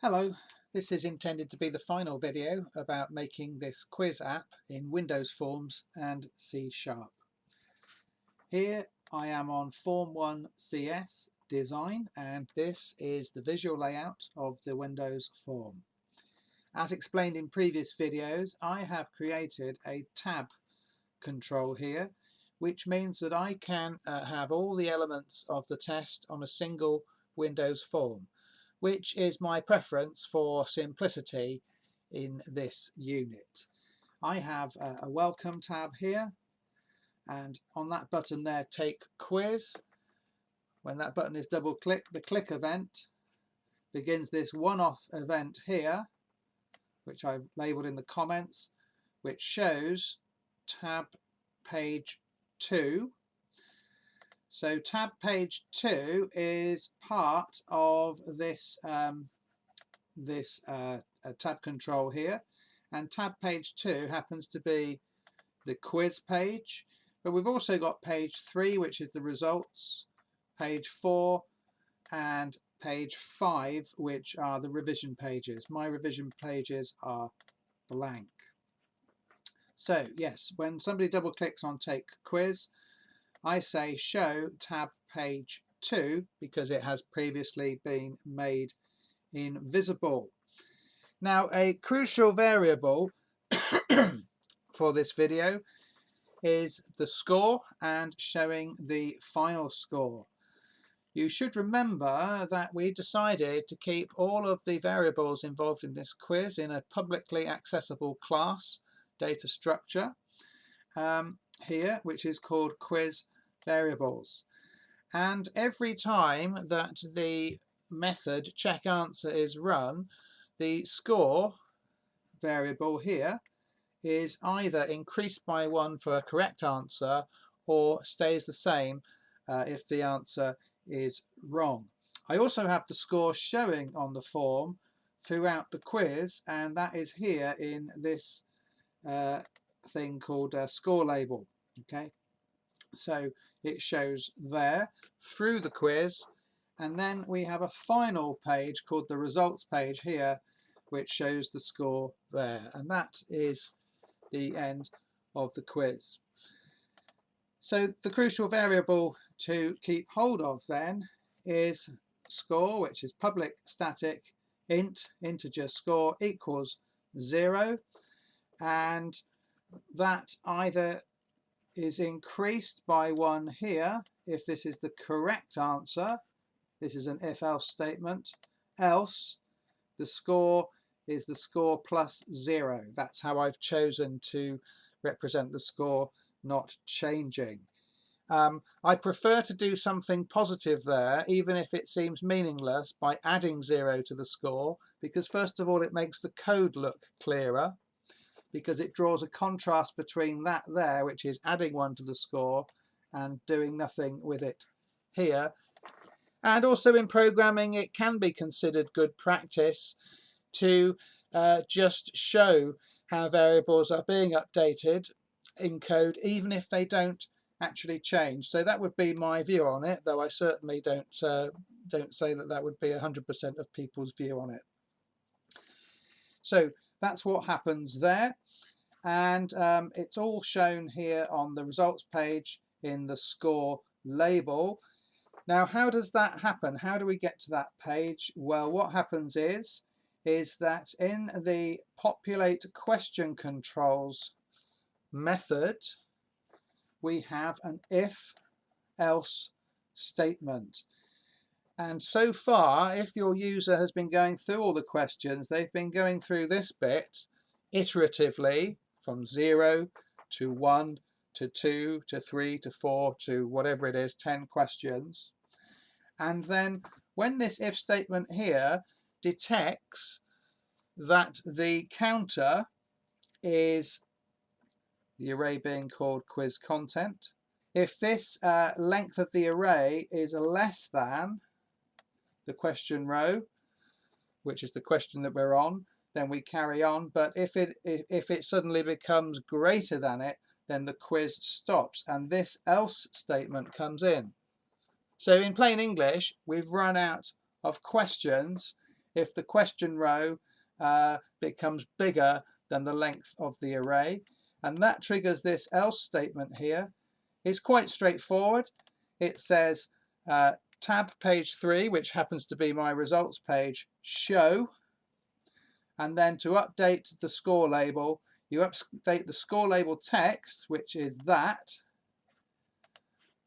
Hello, this is intended to be the final video about making this quiz app in Windows Forms and C#. Here I am on Form 1 CS Design, and this is the visual layout of the Windows form. As explained in previous videos, I have created a tab control here, which means that I can have all the elements of the test on a single Windows form, which is my preference for simplicity in this unit. I have a welcome tab here, and on that button there, take quiz. When that button is double clicked, the click event begins this one-off event here, which I've labeled in the comments, which shows tab page 2. So tab page 2 is part of this tab control here, and tab page 2 happens to be the quiz page, but we've also got page 3, which is the results, page 4 and page 5, which are the revision pages. My revision pages are blank. So yes, when somebody double clicks on take quiz, I say show tab page 2 because it has previously been made invisible. Now, a crucial variable for this video is the score and showing the final score. You should remember that we decided to keep all of the variables involved in this quiz in a publicly accessible class data structure here, which is called quiz variables. And every time that the method check answer is run, the score variable here is either increased by 1 for a correct answer or stays the same if the answer is wrong. I also have the score showing on the form throughout the quiz, and that is here in this thing called a score label. Okay, so it shows there through the quiz, and then we have a final page called the results page here, which shows the score there, and that is the end of the quiz. So the crucial variable to keep hold of then is score, which is public static int integer score equals 0, and that either is increased by 1 here if this is the correct answer. This is an if-else statement. Else the score is the score plus 0. That's how I've chosen to represent the score not changing. I prefer to do something positive there, even if it seems meaningless, by adding 0 to the score, because first of all it makes the code look clearer, because it draws a contrast between that there, which is adding 1 to the score, and doing nothing with it here. And also in programming, it can be considered good practice to just show how variables are being updated in code, even if they don't actually change. So that would be my view on it, though I certainly don't say that that would be 100% of people's view on it. So that's what happens there, and it's all shown here on the results page in the score label. Now, how does that happen? How do we get to that page? Well, what happens is that in the populate question controls method, we have an if-else statement. And so far, if your user has been going through all the questions, they've been going through this bit iteratively from 0 to 1 to 2 to 3 to 4 to whatever it is, 10 questions. And then when this if statement here detects that the counter is the array being called quiz content, if this length of the array is less than the question row, which is the question that we're on, then we carry on. But if it suddenly becomes greater than it, then the quiz stops and this else statement comes in. So in plain English, we've run out of questions if the question row becomes bigger than the length of the array, and that triggers this else statement here. It's quite straightforward. It says tab page 3, which happens to be my results page, show, and then to update the score label, you update the score label text, which is that,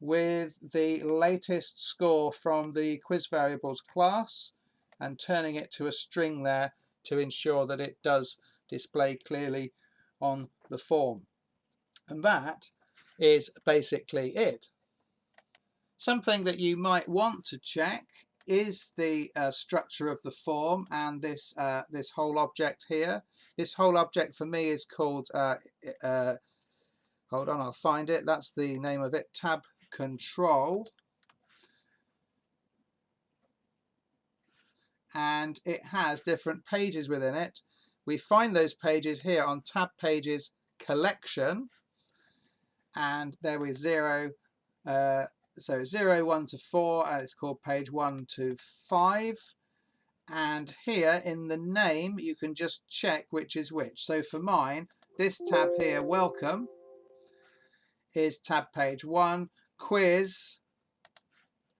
with the latest score from the quiz variables class and turning it to a string there to ensure that it does display clearly on the form. And that is basically it. Something that you might want to check is the structure of the form and this this whole object here. This whole object for me is called, hold on, I'll find it. That's the name of it, tab control. And it has different pages within it. We find those pages here on tab pages collection, and there was 0, so 0, 1 to 4, it's called page 1 to 5. And here in the name you can just check which is which. So for mine, this tab here, welcome, is tab page 1, quiz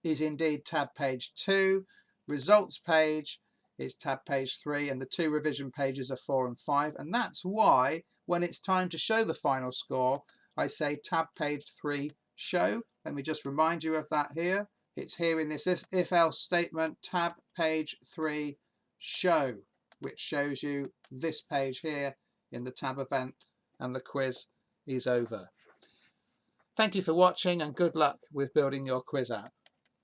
is indeed tab page 2, results page is tab page 3, and the 2 revision pages are 4 and 5. And that's why when it's time to show the final score, I say tab page 3 show. Let me just remind you of that here. It's here in this if-else statement, tab page 3 show, which shows you this page here in the tab event, and the quiz is over. Thank you for watching, and good luck with building your quiz app.